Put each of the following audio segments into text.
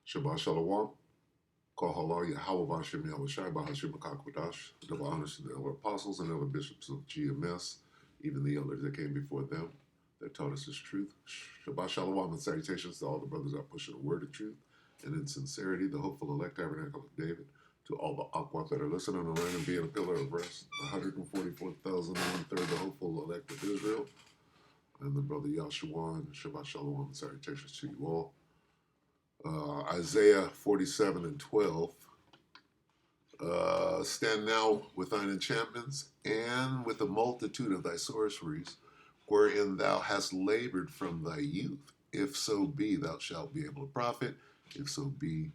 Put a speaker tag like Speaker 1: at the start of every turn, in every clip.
Speaker 1: Shabbat Shalom. Call halal Yahweh Bashem Yahushai Bahashim Akakwadash. Double honors to the elder apostles and elder bishops of GMS, even the elders that came before them that taught us this truth. Shabbat Shalom and salutations to all the brothers that pushing the word of truth and in sincerity, the hopeful elect tabernacle of David. To all the Aquat that are listening and learning and being a pillar of rest. 144,000 and one-third the hopeful elect of Israel. And the brother Yahshua and Shabbat Shalom and salutations to you all. Isaiah 47 and 12. Stand now with thine enchantments and with the multitude of thy sorceries, wherein thou hast labored from thy youth. If so be, thou shalt be able to profit. If so be,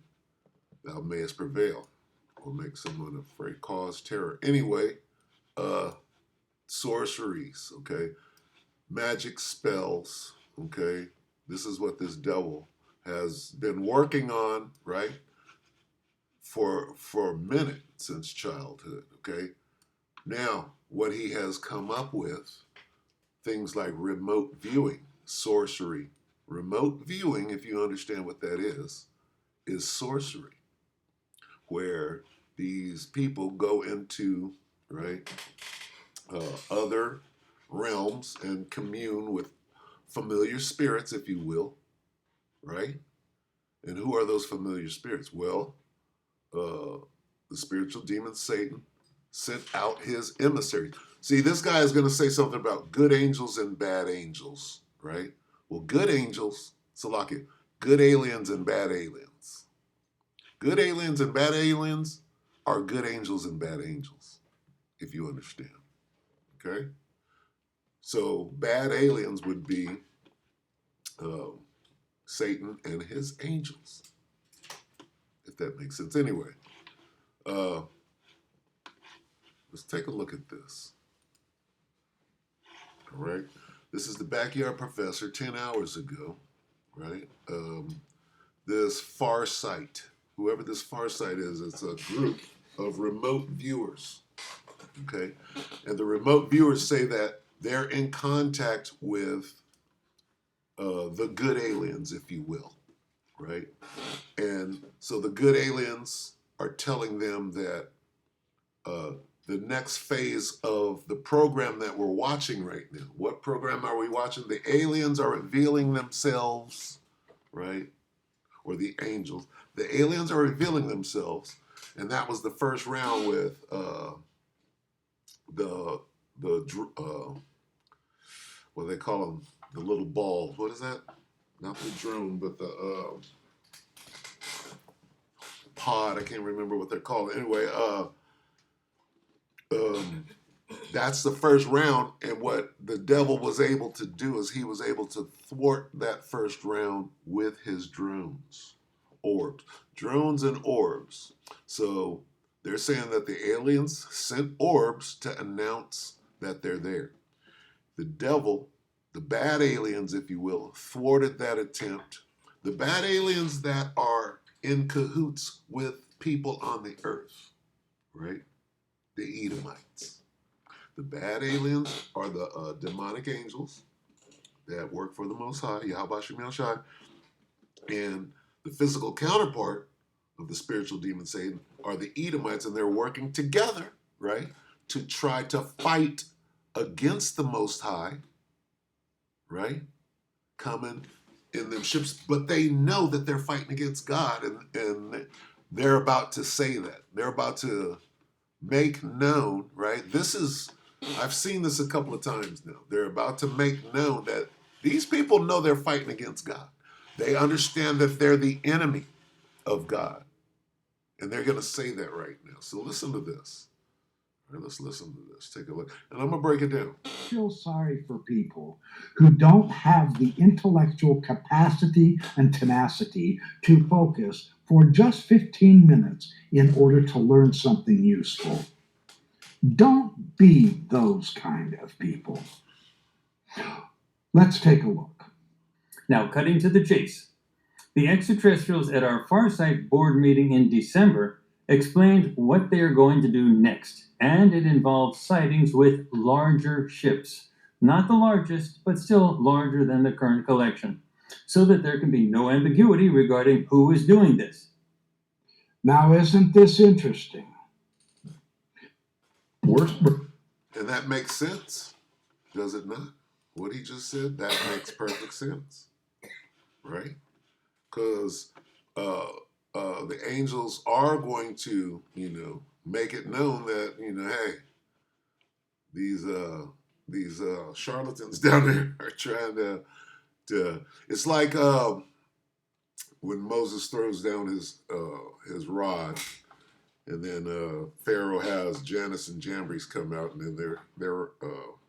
Speaker 1: thou mayest prevail, or make someone afraid, cause terror. Anyway, sorceries, okay? Magic spells, okay? This is what this devil has been working on, right? For a minute since childhood, okay? Now, what he has come up with, things like remote viewing, sorcery. Remote viewing, if you understand what that is sorcery, where these people go into, right, other realms and commune with familiar spirits, if you will, right? And who are those familiar spirits? Well, the spiritual demon Satan sent out his emissaries. See, this guy is going to say something about good angels and bad angels, right? Well, good angels, Salakia, good aliens and bad aliens. Good aliens and bad aliens are good angels and bad angels, if you understand, okay? So bad aliens would be Satan and his angels, if that makes sense. Anyway, let's take a look at this. All right. This is the Backyard Professor 10 hours ago, right? This Far Sight, whoever this Far Sight is, it's a group of remote viewers, okay? And the remote viewers say that they're in contact with the good aliens, if you will, right? And so the good aliens are telling them that the next phase of the program that we're watching right now. What program are we watching? The aliens are revealing themselves, right? Or the angels. The aliens are revealing themselves, and that was the first round with what do they call them? The little balls. What is that? Not the drone, but the pod. I can't remember what they're called. Anyway, that's the first round, and what the devil was able to do is he was able to thwart that first round with his drones, drones and orbs. So they're saying that the aliens sent orbs to announce that they're there. The devil, the bad aliens, if you will, thwarted that attempt. The bad aliens that are in cahoots with people on the earth, right? The Edomites. The bad aliens are the demonic angels that work for the Most High, Yahweh Shem Yahushai, and the physical counterpart of the spiritual demon Satan are the Edomites, and they're working together, right, to try to fight against the Most High, right, coming in them ships, but they know that they're fighting against God, and they're about to say that. They're about to make known, right? I've seen this a couple of times now. They're about to make known that these people know they're fighting against God. They understand that they're the enemy of God. And they're going to say that right now. So listen to this. All right, let's listen to this. Take a look. And I'm going to break it down.
Speaker 2: I feel sorry for people who don't have the intellectual capacity and tenacity to focus for just 15 minutes in order to learn something useful. Don't be those kind of people. Let's take a look.
Speaker 3: Now, cutting to the chase. The extraterrestrials at our Farsight board meeting in December explained what they are going to do next, and it involves sightings with larger ships. Not the largest, but still larger than the current collection. so that there can be no ambiguity regarding who is doing this.
Speaker 2: Now, isn't this interesting?
Speaker 1: And that makes sense, does it not? What he just said, that makes perfect sense, right? Because the angels are going to, make it known that, hey, these charlatans down there are trying to. It's like when Moses throws down his rod, and then Pharaoh has Janus and Jambres come out, and then their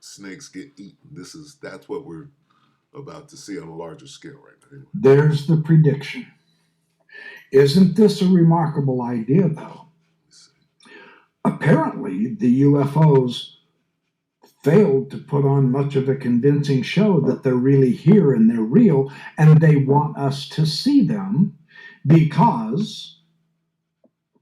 Speaker 1: snakes get eaten. That's what we're about to see on a larger scale right now. Anyway.
Speaker 2: There's the prediction. Isn't this a remarkable idea, though? Apparently, the UFOs failed to put on much of a convincing show that they're really here and they're real, and they want us to see them because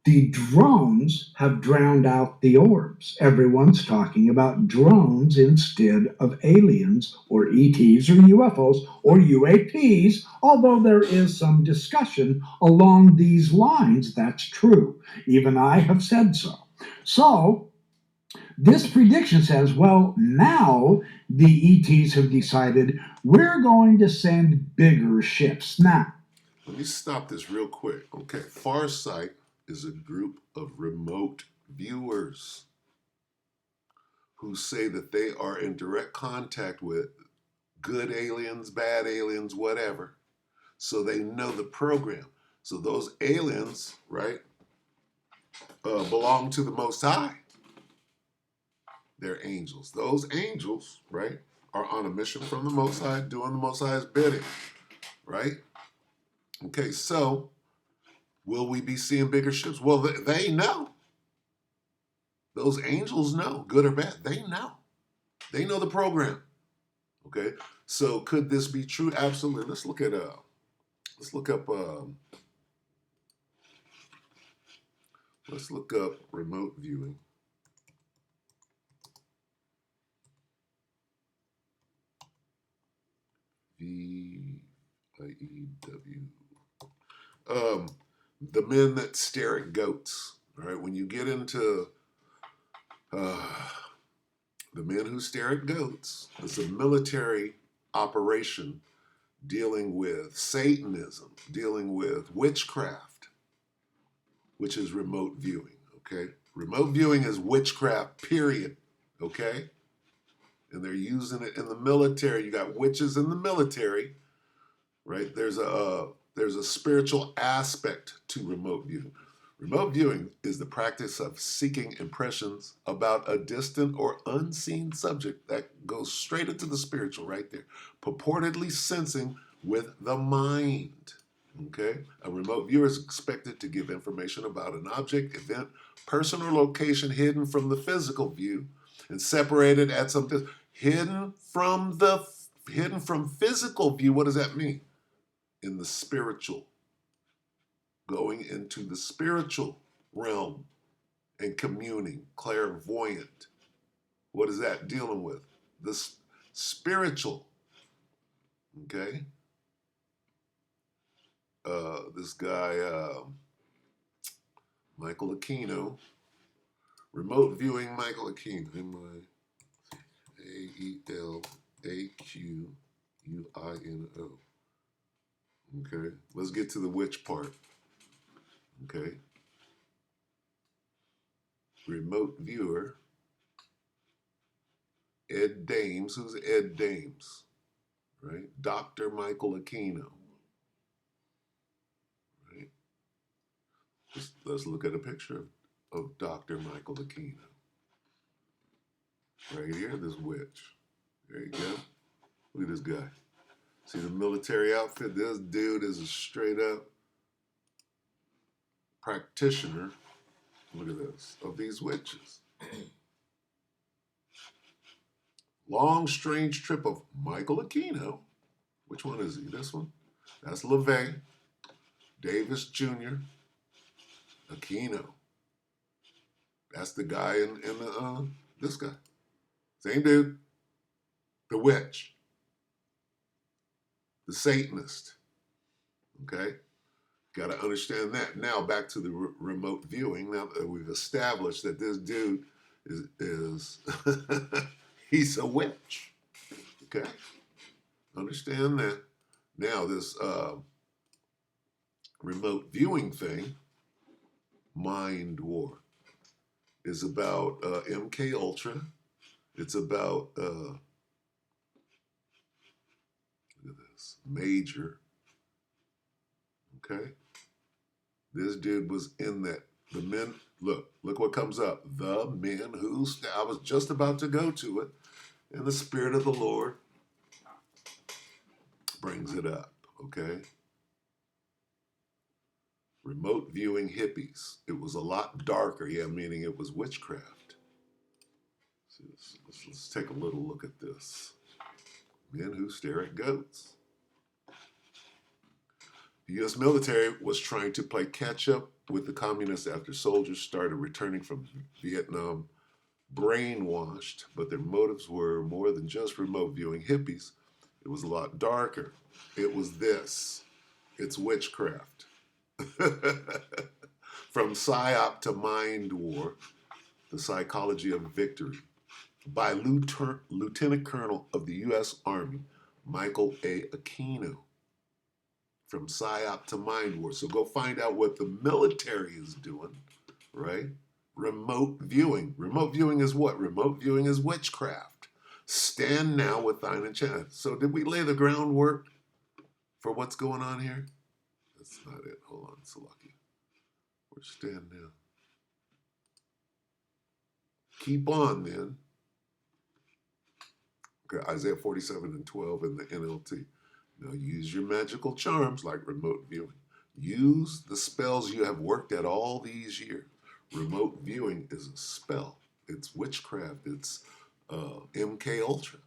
Speaker 2: the drones have drowned out the orbs. Everyone's talking about drones instead of aliens or ETs or UFOs or UAPs, although there is some discussion along these lines. That's true. Even I have said so. So, this prediction says, well, now the ETs have decided we're going to send bigger ships. Now,
Speaker 1: let me stop this real quick. Okay, Farsight is a group of remote viewers who say that they are in direct contact with good aliens, bad aliens, whatever. So they know the program. So those aliens, right, belong to the Most High. They're angels. Those angels, right, are on a mission from the Most High, doing the Most High's bidding, right? Okay, so will we be seeing bigger ships? Well, they know. Those angels know, good or bad. They know. They know the program. Okay, so could this be true? Absolutely. Let's look up remote viewing. VIEW. The men that stare at goats. All right, when you get into the men who stare at goats, it's a military operation dealing with Satanism, dealing with witchcraft, which is remote viewing. Okay, remote viewing is witchcraft. Period. Okay, and they're using it in the military. You got witches in the military, right? There's a spiritual aspect to remote viewing. Remote viewing is the practice of seeking impressions about a distant or unseen subject that goes straight into the spiritual right there, purportedly sensing with the mind. Okay? A remote viewer is expected to give information about an object, event, person, or location hidden from the physical view and separated at some distance. Hidden from physical view. What does that mean? In the spiritual. Going into the spiritual realm and communing, clairvoyant. What is that dealing with? The spiritual. Okay? This guy, Michael Aquino, remote viewing Michael Aquino, MIAELAQUINO. Okay, let's get to the witch part. Okay. Remote viewer, Ed Dames. Who's Ed Dames? Right? Dr. Michael Aquino. Right? Let's look at a picture of Dr. Michael Aquino. Right here, this witch. There you go. Look at this guy. See the military outfit? This dude is a straight up practitioner. Look at this. Of these witches. Long, strange trip of Michael Aquino. Which one is he? This one? That's LeVay. Davis Jr. Aquino. That's the guy in this guy. Same dude. The witch. the Satanist. Okay? Got to understand that. Now back to the remote viewing. Now that we've established that this dude is he's a witch. Okay? Understand that. Now this remote viewing thing, Mind War, is about MK Ultra. It's about look at this, Major. Okay, this dude was in that. The men, look what comes up. The men who I was just about to go to it, and the Spirit of the Lord brings it up. Okay. Remote viewing hippies. It was a lot darker, yeah, meaning it was witchcraft. So let's take a little look at this. Men who stare at goats. The U.S. military was trying to play catch up with the communists after soldiers started returning from Vietnam brainwashed, but their motives were more than just remote viewing hippies. It was a lot darker. It was this. It's witchcraft. From PSYOP to Mind War, The Psychology of Victory, by Lieutenant Colonel of the U.S. Army, Michael A. Aquino. From PSYOP to Mind War. So go find out what the military is doing, right? Remote viewing. Remote viewing is what? Remote viewing is witchcraft. Stand now with thine enchantment. So did we lay the groundwork for what's going on here? That's not it. Hold on, Salaki. Where's stand now? Keep on then. Okay, Isaiah 47:12 in the NLT. Now use your magical charms like remote viewing. Use the spells you have worked at all these years. Remote viewing is a spell. It's witchcraft. It's MK Ultra.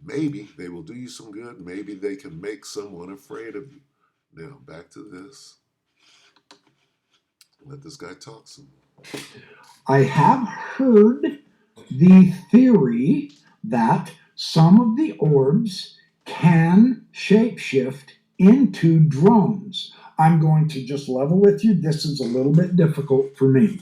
Speaker 1: Maybe they will do you some good. Maybe they can make someone afraid of you. Now back to this. Let this guy talk some more.
Speaker 2: I have heard the theory that some of the orbs can shapeshift into drones. I'm going to just level with you. This is a little bit difficult for me.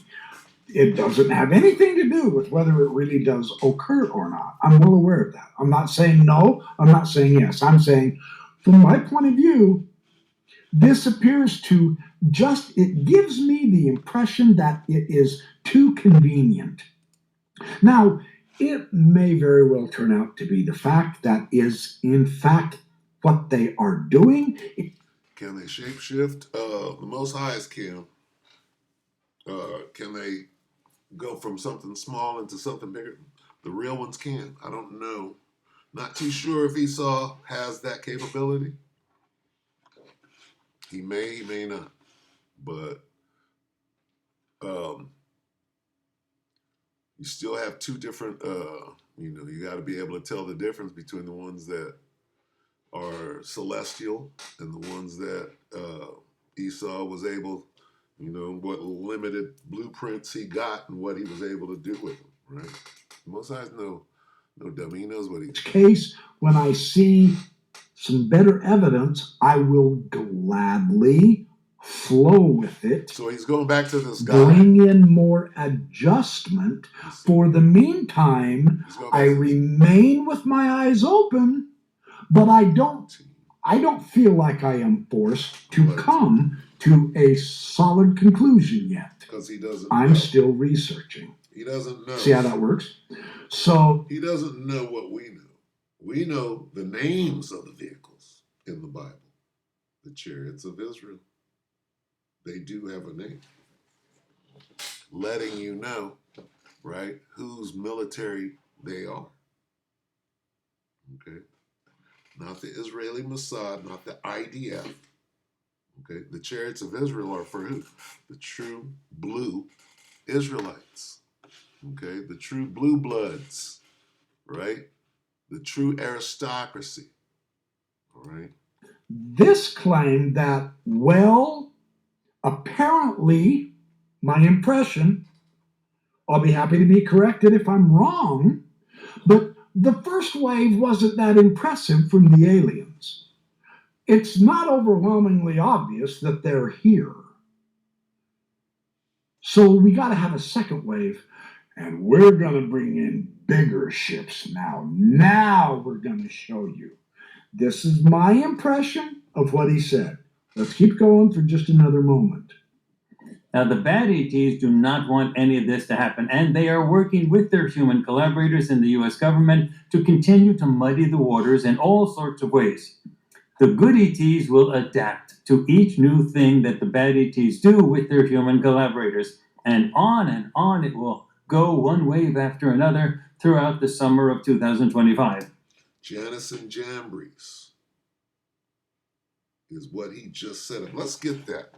Speaker 2: It doesn't have anything to do with whether it really does occur or not. I'm well aware of that. I'm not saying no. I'm not saying yes. I'm saying, from my point of view, this appears to it gives me the impression that it is too convenient. Now, it may very well turn out to be the fact that is, in fact, what they are doing.
Speaker 1: Can they shapeshift? The Most High's can. Can they go from something small into something bigger? The real ones can. I don't know. Not too sure if Esau has that capability. He may not. But you still have two different, you got to be able to tell the difference between the ones that are celestial and the ones that Esau was able, what limited blueprints he got and what he was able to do with them, right? Most guys no dummy. He knows what
Speaker 2: case, when I see some better evidence, I will gladly flow with it.
Speaker 1: So he's going back to this guy.
Speaker 2: Bring in more adjustment. For the meantime, I remain with my eyes open, but I don't feel like I am forced to come to a solid conclusion yet.
Speaker 1: Because he doesn't
Speaker 2: I'm still researching.
Speaker 1: He doesn't know.
Speaker 2: See how that works? So
Speaker 1: he doesn't know what we know. We know the names of the vehicles in the Bible. The Chariots of Israel. They do have a name. Letting you know, right, whose military they are. Okay? Not the Israeli Mossad, not the IDF. Okay? The Chariots of Israel are for who? The true blue Israelites. Okay? The true blue bloods. Right? The true aristocracy. All right?
Speaker 2: This claim that, apparently, my impression, I'll be happy to be corrected if I'm wrong, but the first wave wasn't that impressive from the aliens. It's not overwhelmingly obvious that they're here. So we got to have a second wave, and we're going to bring in bigger ships now. Now we're going to show you. This is my impression of what he said. Let's keep going for just another moment.
Speaker 3: Now, the bad ETs do not want any of this to happen, and they are working with their human collaborators in the US government to continue to muddy the waters in all sorts of ways. The good ETs will adapt to each new thing that the bad ETs do with their human collaborators, and on it will go, one wave after another, throughout the summer of 2025.
Speaker 1: Janus and Jambres is what he just said. Let's get that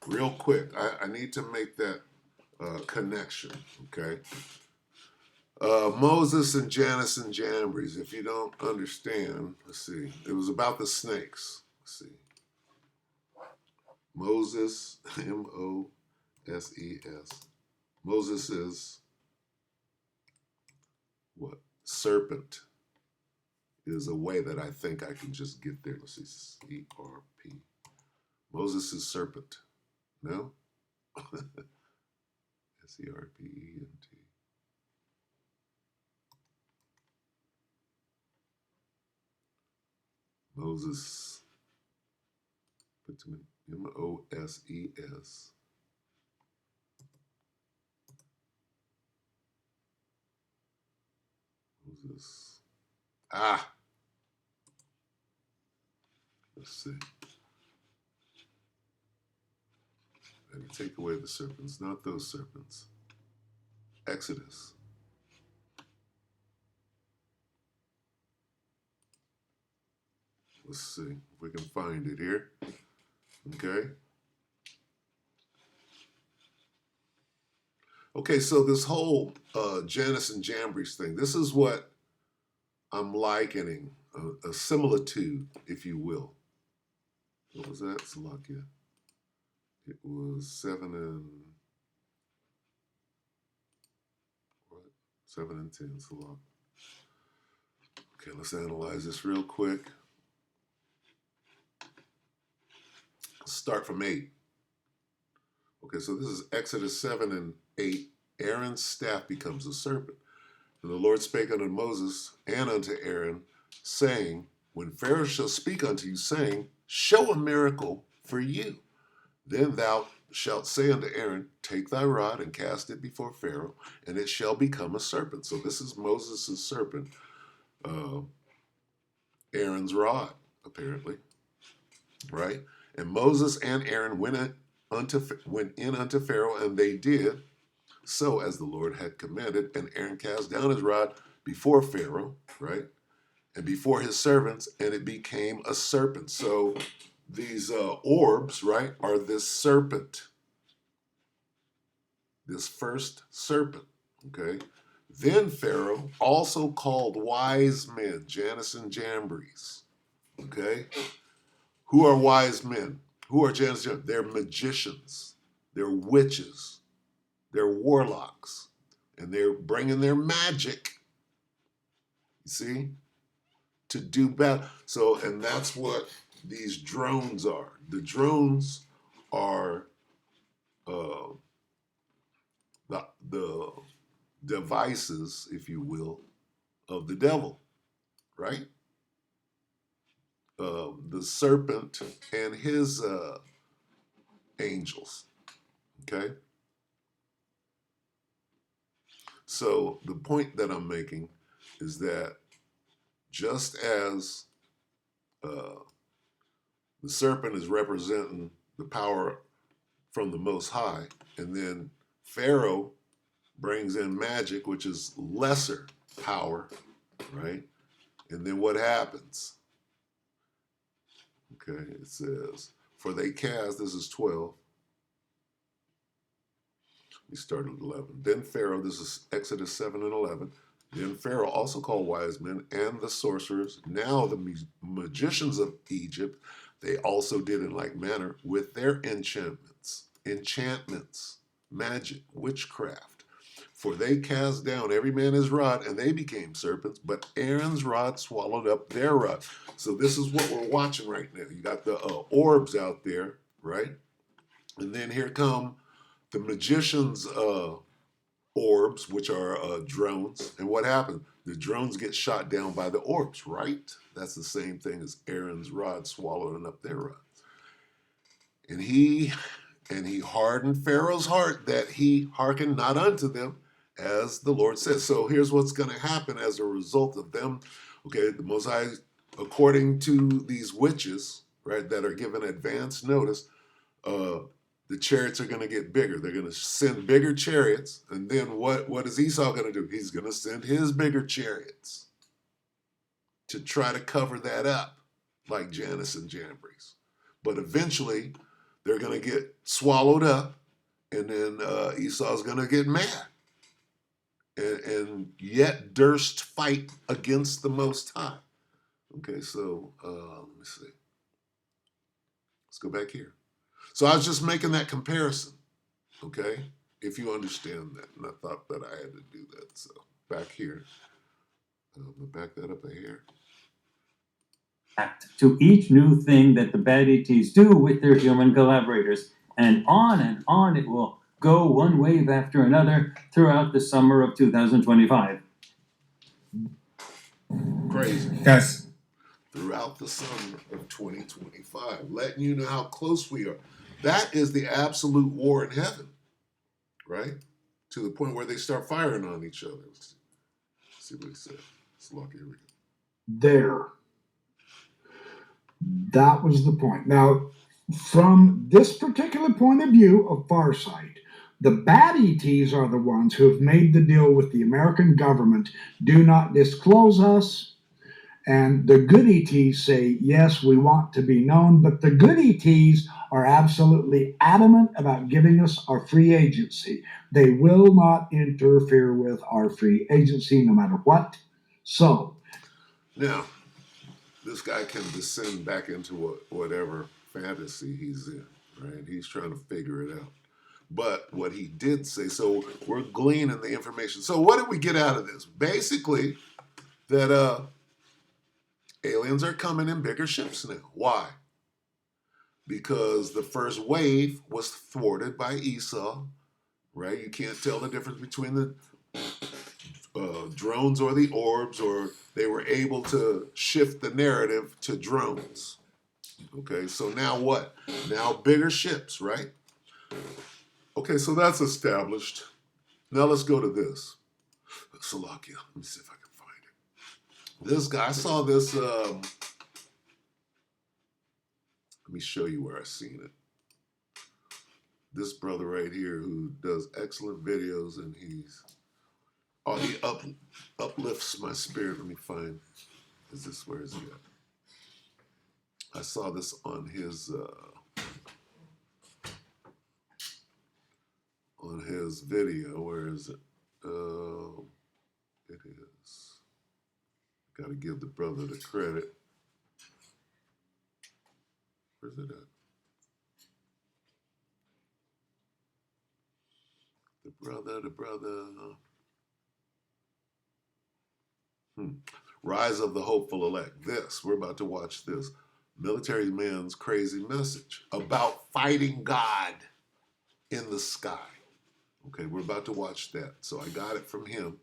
Speaker 1: real quick. I need to make that connection, okay? Moses and Janus and Jambres, if you don't understand, let's see. It was about the snakes. Let's see. Moses, M-O-S-E-S. Moses is what? Serpent is a way that I think I can just get there. Let's see. C-R-P. Moses is serpent. No? S-E-R-P-E-N-T. Moses, M-O-S-E-S. Moses. Let's see. And take away the serpents, not those serpents. Exodus. Let's see if we can find it here. Okay. Okay, so this whole Janus and Jambres thing, this is what I'm likening, a similitude, if you will. What was that, Salakia? It was 7 and 10, Salak. Okay, let's analyze this real quick. Let's start from 8. Okay, so this is Exodus 7 and 8. Aaron's staff becomes a serpent. And the Lord spake unto Moses and unto Aaron, saying, when Pharaoh shall speak unto you, saying, show a miracle for you. Then thou shalt say unto Aaron, take thy rod and cast it before Pharaoh, and it shall become a serpent. So this is Moses' serpent, Aaron's rod, apparently, right? And Moses and Aaron went in unto Pharaoh, and they did so as the Lord had commanded. And Aaron cast down his rod before Pharaoh, right? And before his servants, and it became a serpent. So these orbs, right, are this serpent, this first serpent, okay? Then Pharaoh also called wise men, Janus and Jambres, okay? Who are wise men? Who are Janus and Jambres? They're magicians, they're witches, they're warlocks, and they're bringing their magic, you see, to do battle. So, and that's what these drones are. The drones are the devices, if you will, of the devil, right? The serpent and his angels, okay? So the point that I'm making is that just as the serpent is representing the power from the Most High, and then Pharaoh brings in magic, which is lesser power, right? And then what happens? Okay, it says, for they cast, this is 12. We started at 11. Then Pharaoh, this is Exodus 7 and 11. Then Pharaoh also called wise men and the sorcerers, now the magicians of Egypt. They also did in like manner with their enchantments, magic, witchcraft. For they cast down every man his rod, and they became serpents, but Aaron's rod swallowed up their rod. So this is what we're watching right now. You got the orbs out there, right? And then here come the magician's orbs, which are drones. And what happened? The drones get shot down by the orbs, right? That's the same thing as Aaron's rod swallowing up their rod. And he hardened Pharaoh's heart that he hearkened not unto them, as the Lord says. So here's what's going to happen as a result of them. Okay, the Most High, according to these witches, right, that are given advance notice, the chariots are going to get bigger. They're going to send bigger chariots. And then what is Esau going to do? He's going to send his bigger chariots to try to cover that up, like Janus and Jambres. But eventually, they're going to get swallowed up, and then Esau's going to get mad. And yet durst fight against the Most High. Okay, so let me see. Let's go back here. So I was just making that comparison, okay? If you understand that. And I thought that I had to do that. So back here. I'm going to back that up a hair.
Speaker 3: To each new thing that the bad ETs do with their human collaborators. And on it will go, one wave after another, throughout the summer of 2025.
Speaker 1: Crazy.
Speaker 4: Yes.
Speaker 1: Throughout the summer of 2025. Letting you know how close we are. That is the absolute war in heaven, right? To the point where they start firing on each other. Let's see what he said. It's lucky. Here we go.
Speaker 2: There. That was the point. Now, from this particular point of view of Farsight, the bad ETs are the ones who have made the deal with the American government, do not disclose us. And the good ETs say, yes, we want to be known, but the good ETs are absolutely adamant about giving us our free agency. They will not interfere with our free agency no matter what. So,
Speaker 1: now, this guy can descend back into whatever fantasy he's in, right? He's trying to figure it out. But what he did say, so we're gleaning the information. So what did we get out of this? Basically, that aliens are coming in bigger ships now. Why? Because the first wave was thwarted by Esau, right? You can't tell the difference between the drones or the orbs, or they were able to shift the narrative to drones. Okay, so now what? Now bigger ships, right? Okay, so that's established. Now let's go to this. Salakia. Let me see if I can find it. This guy, I saw this. Let me show you where I seen it. This brother right here who does excellent videos, and he uplifts my spirit. Let me find. Is this where is he at? I saw this on his video. Where is it? It is. Got to give the brother the credit. Where's it at? The brother. Rise of the Hopeful Elect. We're about to watch this. Military man's crazy message about fighting God in the sky. Okay, we're about to watch that. So I got it from him.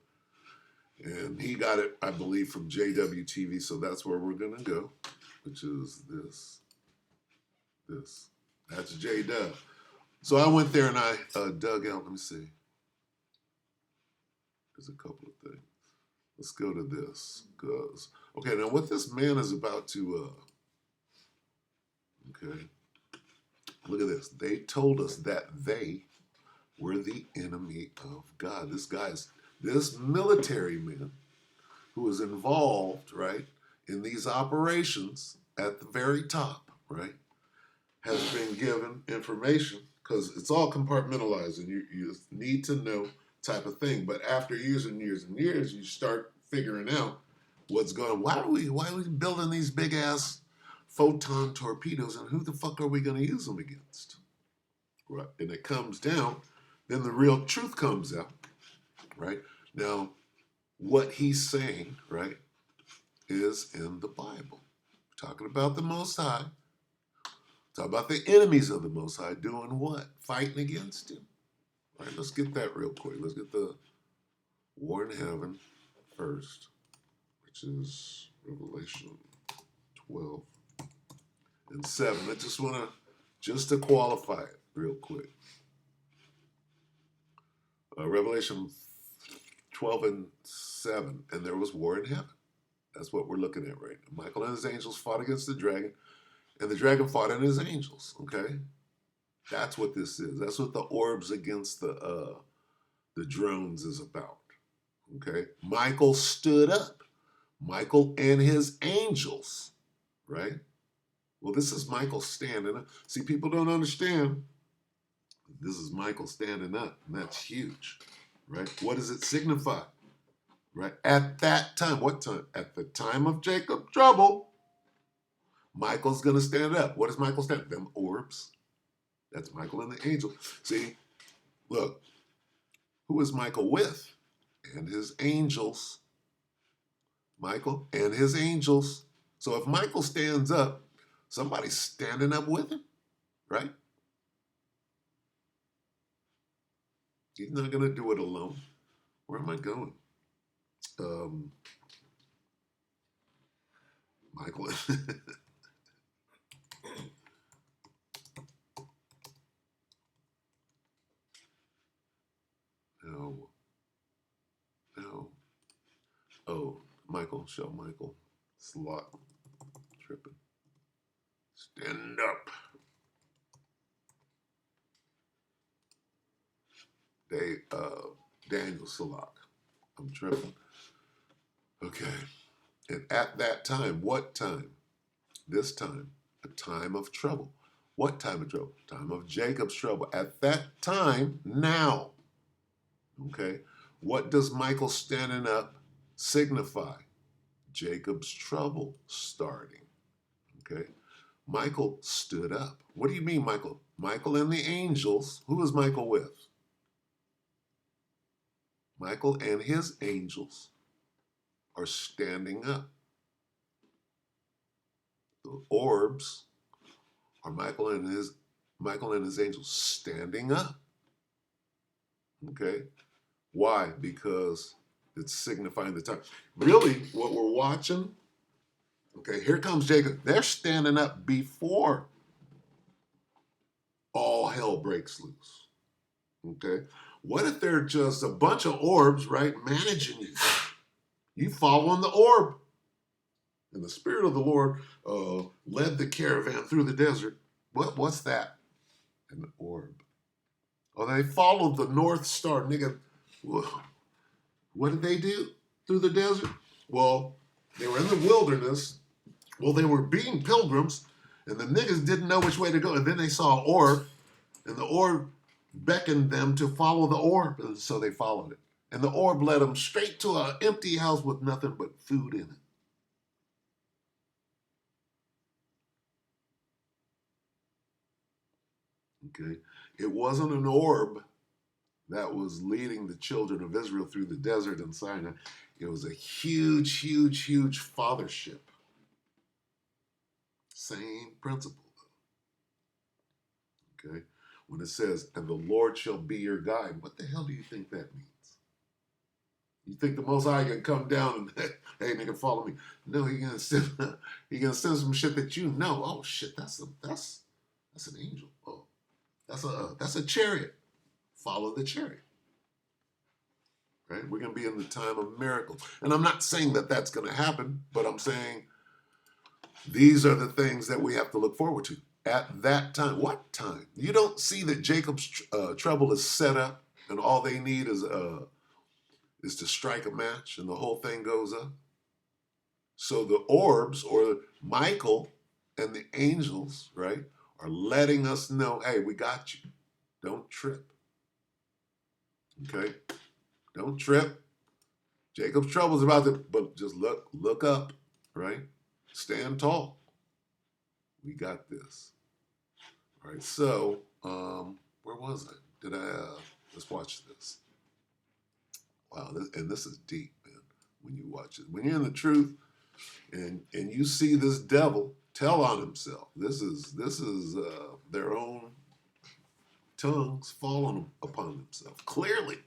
Speaker 1: And he got it, I believe, from JWTV. So that's where we're going to go, which is this. That's J-Dub. So I went there and I dug out. Let me see. There's a couple of things. Let's go to this. Okay, now what this man is about to... okay. Look at this. They told us that they were the enemy of God. This military man who is involved, right, in these operations at the very top, right, has been given information, because it's all compartmentalized and you need to know type of thing. But after years and years and years, you start figuring out what's going on. Why are we building these big ass photon torpedoes, and who the fuck are we going to use them against? Right, and it comes down. Then the real truth comes out, right? Now, what he's saying, right, is in the Bible. We're talking about the Most High. Talk about the enemies of the Most High doing what? Fighting against him. All right, let's get that real quick. Let's get the war in heaven first, which is Revelation 12 and 7. I just want to, just to qualify it real quick. Revelation 12 and 7, and there was war in heaven. That's what we're looking at right now. Michael and his angels fought against the dragon, and the dragon fought and his angels. Okay, that's what this is. That's what the orbs against the drones is about. Okay, Michael stood up. Michael and his angels, right? Well, this is Michael standing up. See, people don't understand. This is Michael standing up, and that's huge, right? What does it signify? Right? At that time, what time? At the time of Jacob's trouble, Michael's going to stand up. What does Michael stand up? Them orbs. That's Michael and the angel. See, look, who is Michael with? And his angels. Michael and his angels. So if Michael stands up, somebody's standing up with him, right? He's not going to do it alone. Where am I going? Michael. No. No. Oh, Michael, show Michael. Slot. Tripping. Stand up. Daniel Salak. I'm tripping. Okay. And at that time, what time? This time, a time of trouble. What time of trouble? Time of Jacob's trouble. At that time, now. Okay. What does Michael standing up signify? Jacob's trouble starting. Okay. Michael stood up. What do you mean, Michael? Michael and the angels. Who is Michael with? Michael and his angels are standing up. The orbs are Michael and his angels standing up. Okay? Why? Because it's signifying the time. Really, what we're watching, okay, here comes Jacob. They're standing up before all hell breaks loose. Okay? What if they're just a bunch of orbs, right, managing you? You following the orb. And the Spirit of the Lord led the caravan through the desert. What's that? An orb. Oh, they followed the North Star. Nigga, what did they do through the desert? Well, they were in the wilderness. Well, they were being pilgrims, and the niggas didn't know which way to go. And then they saw an orb, and the orb beckoned them to follow the orb, and so they followed it. And the orb led them straight to an empty house with nothing but food in it. Okay, it wasn't an orb that was leading the children of Israel through the desert in Sinai. It was a huge, huge, huge fathership. Same principle, though. Okay, when it says, "And the Lord shall be your guide," what the hell do you think that means? You think the Most High can come down and, hey, nigga, follow me? No, he gonna send some shit that you know. Oh shit, that's an angel. Oh, that's a chariot. Follow the chariot. Right? We're going to be in the time of miracles. And I'm not saying that that's going to happen, but I'm saying these are the things that we have to look forward to. At that time. What time? You don't see that Jacob's trouble is set up and all they need is to strike a match and the whole thing goes up. So the orbs, or Michael and the angels, right, are letting us know, hey, we got you. Don't trip. Okay? Don't trip. Jacob's trouble is about to, but just look up, right? Stand tall. We got this. All right, so, where was I? Let's watch this. Wow, and this is deep, man. When you watch it, when you're in the truth, and you see this devil tell on himself, this is their own tongues falling upon themselves. Clearly,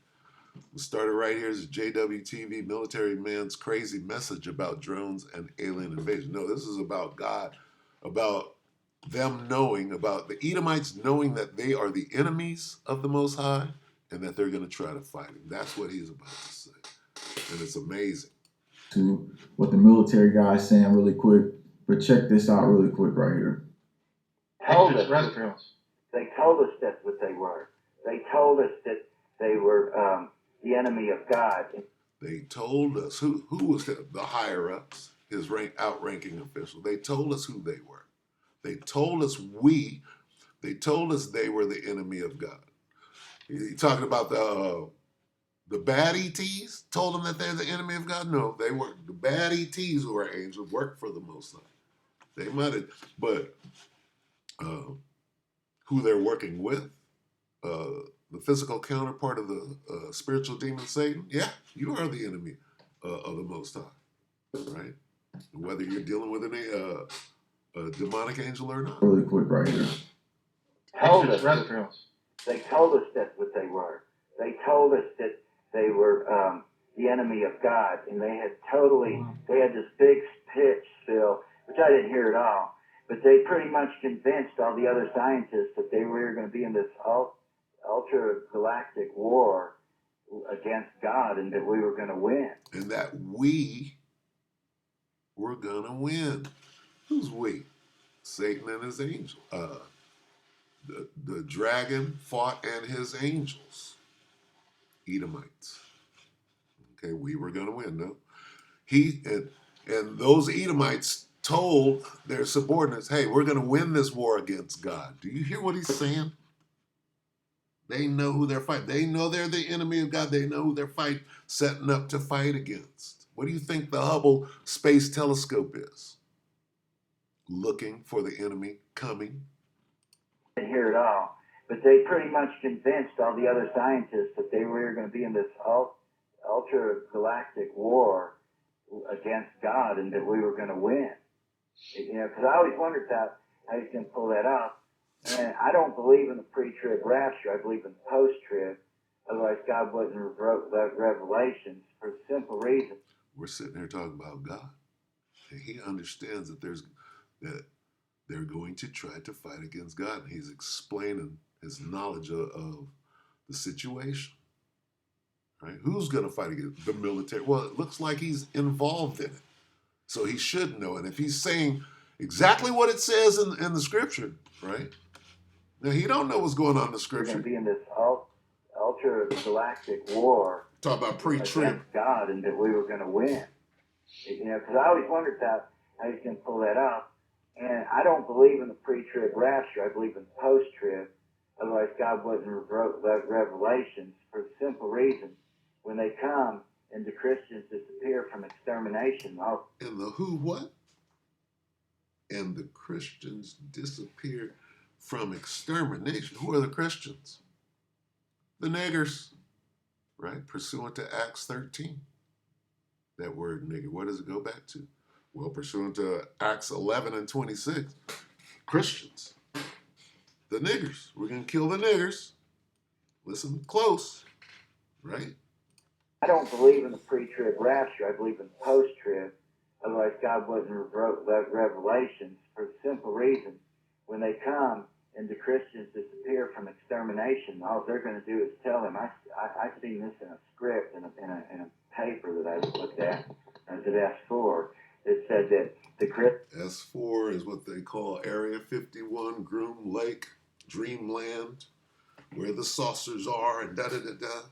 Speaker 1: we started right here as JWTV, Military Man's Crazy Message about drones and alien invasion. No, this is about God, about them knowing, about the Edomites knowing that they are the enemies of the Most High and that they're going to try to fight him. That's what he's about to say. And it's amazing.
Speaker 4: To what the military guy's saying really quick, but check this out really quick right here.
Speaker 5: Told us they told us that's what they were. They told us that they were the enemy of God.
Speaker 1: They told us who was the higher ups, his outranking official. They told us who they were. They told us they told us they were the enemy of God. You talking about the bad ETs told them that they're the enemy of God? No, they were the bad ETs who are angels work for the Most High. They might have, but who they're working with, the physical counterpart of the spiritual demon Satan, yeah, you are the enemy of the Most High, right? Whether you're dealing with a demonic angel or not.
Speaker 4: Really quick right here.
Speaker 5: Told us they told us that's what they were. They told us that they were the enemy of God, and they had this big pitch still, which I didn't hear at all. But they pretty much convinced all the other scientists that they were going to be in this ultra-galactic war against God and that we were going to win.
Speaker 1: And that we were going to win. Who's we? Satan and his angel. The dragon fought and his angels. Edomites. Okay, we were going to win, no? And those Edomites told their subordinates, hey, we're going to win this war against God. Do you hear what he's saying? They know who they're fighting. They know they're the enemy of God. They know who they're setting up to fight against. What do you think the Hubble Space Telescope is? Looking for the enemy coming.
Speaker 5: I didn't hear it all. But they pretty much convinced all the other scientists that they were going to be in this ultra-galactic war against God and that we were going to win. You know, because I always wondered how he's going to pull that off. And I don't believe in the pre-trib rapture. I believe in the post-trib. Otherwise, God wouldn't wrote Revelations for the simple reason.
Speaker 1: We're sitting here talking about God. And he understands that they're going to try to fight against God. And he's explaining his knowledge of the situation. Right? Who's going to fight against the military? Well, it looks like he's involved in it. So he should know. And if he's saying exactly what it says in the scripture, right? Now, he don't know what's going on in the scripture.
Speaker 5: We're going to be in this ultra-galactic war.
Speaker 1: Talk about pre-trib.
Speaker 5: Against God and that we were going to win. You know, because I always wondered how he's going to pull that off. And I don't believe in the pre-trib rapture. I believe in the post-trib. Otherwise, God wouldn't wrote Revelations for the simple reason. When they come and the Christians disappear from extermination.
Speaker 1: And the who what? And the Christians disappear from extermination. Who are the Christians? The niggers, right? Pursuant to Acts 13. That word nigger, what does it go back to? Well, pursuant to Acts 11 and 26, Christians. The niggers. We're going to kill the niggers. Listen close, right?
Speaker 5: I don't believe in the pre-trib rapture. I believe in the post-trib. Otherwise, God wouldn't wrote Revelations for the simple reason. When they come and the Christians disappear from extermination, all they're going to do is tell them. I've seen this in a script in a paper that I looked at. I was at S4. It said that the Christians.
Speaker 1: S4 is what they call Area 51, Groom Lake, Dreamland, where the saucers are, and da-da-da-da.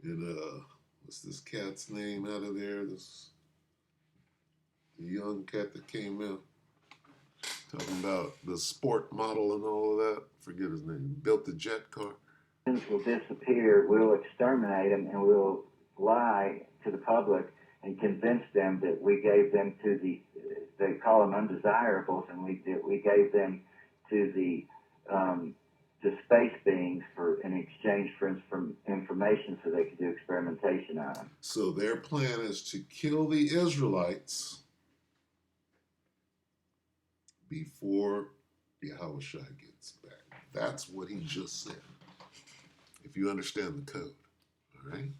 Speaker 1: And what's this cat's name out of there? This young cat that came out. Talking about the sport model and all of that. Forget his name. Built the jet car.
Speaker 5: Will disappear. We'll exterminate them, and we'll lie to the public and convince them that we gave them to the. They call them undesirables, and we gave them to the to space beings in exchange for information so they could do experimentation on them.
Speaker 1: So their plan is to kill the Israelites before Yahushua gets back. That's what he just said. If you understand the code, all right?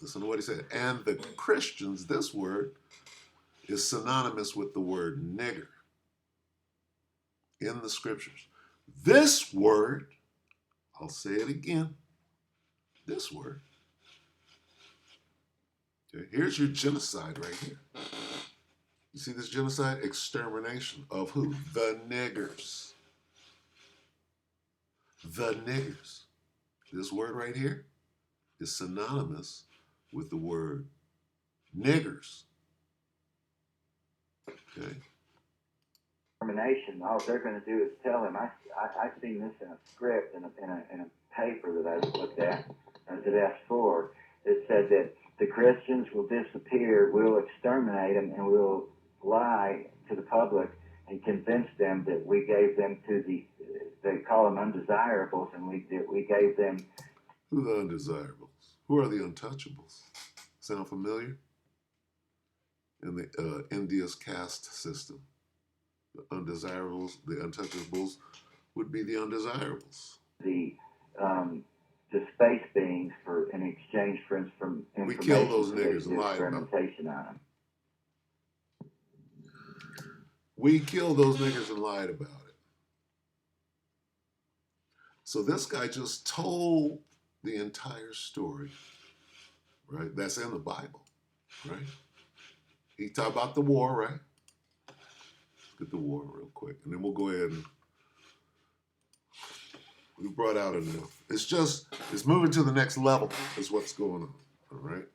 Speaker 1: Listen to what he said. And the Christians, this word is synonymous with the word nigger in the scriptures. This word, I'll say it again, this word. Okay, here's your genocide right here. You see this genocide? Extermination of who? The niggers. The niggers. This word right here is synonymous with the word niggers. Okay?
Speaker 5: All they're going to do is tell him. I've seen this in a script in a paper that I looked at as it asked for. It said that the Christians will disappear, we'll exterminate them, and we'll lie to the public and convince them that we gave them to they call them undesirables, and we gave them.
Speaker 1: Who are the undesirables? Who are the untouchables? Sound familiar? In the India's caste system, the undesirables, the untouchables would be the undesirables.
Speaker 5: The space beings in exchange for information.
Speaker 1: We kill those niggers and
Speaker 5: do
Speaker 1: lie about it.
Speaker 5: experimentation on them.
Speaker 1: We killed those niggers and lied about it. So this guy just told the entire story, right? That's in the Bible, right? He talked about the war, right? Let's get the war real quick, and then we'll go ahead and we brought out enough. It's moving to the next level is what's going on, all right?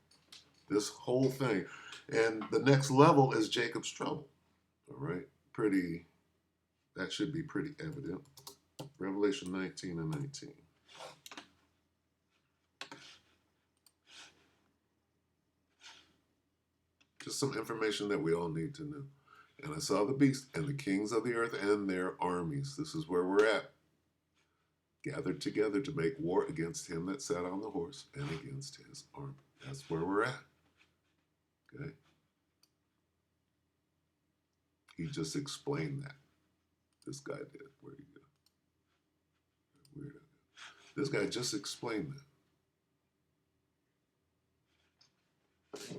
Speaker 1: This whole thing. And the next level is Jacob's trouble, all right? That should be pretty evident. Revelation 19 and 19. Just some information that we all need to know. And I saw the beast and the kings of the earth and their armies. This is where we're at. Gathered together to make war against him that sat on the horse and against his army. That's where we're at. Okay? He just explained that. This guy did. Where'd he go? Weirdo. This guy just explained that.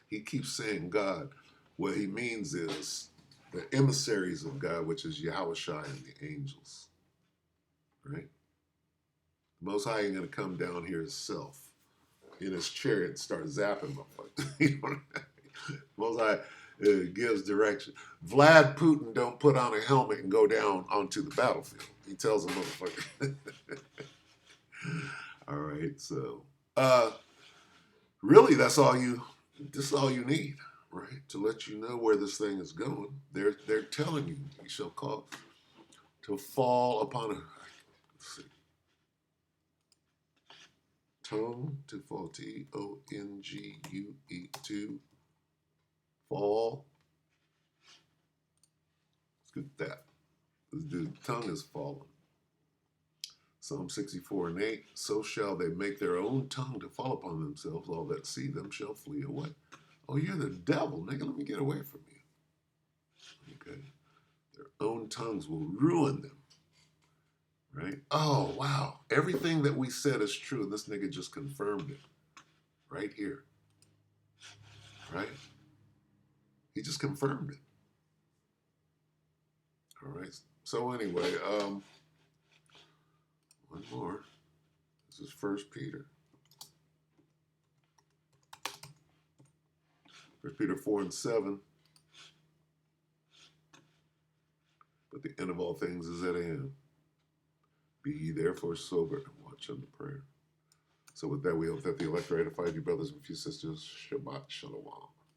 Speaker 1: He keeps saying God. What he means is the emissaries of God, which is Yahushua and the angels. Right? The Most High ain't going to come down here himself in his chariot and start zapping motherfuckers. Most High gives direction. Vlad Putin don't put on a helmet and go down onto the battlefield. He tells a motherfucker. All right, so really this is all you need, right? To let you know where this thing is going. They're telling you, you shall call to fall upon a tongue, to fall, Tongue, to fall. Let's get that. The tongue is fallen. Psalm 64 and 8, so shall they make their own tongue to fall upon themselves. All that see them shall flee away. Oh, you're the devil, nigga. Let me get away from you. Okay. Their own tongues will ruin them. Right? Oh, wow. Everything that we said is true. And this nigga just confirmed it. Right here. Right? He just confirmed it. All right. So anyway, one more. This is 1 Peter. 1 Peter 4 and 7. But the end of all things is at hand. Be ye therefore sober and watch unto prayer. So with that, we hope that the elect are edified, you brothers and few sisters. Shabbat Shalom.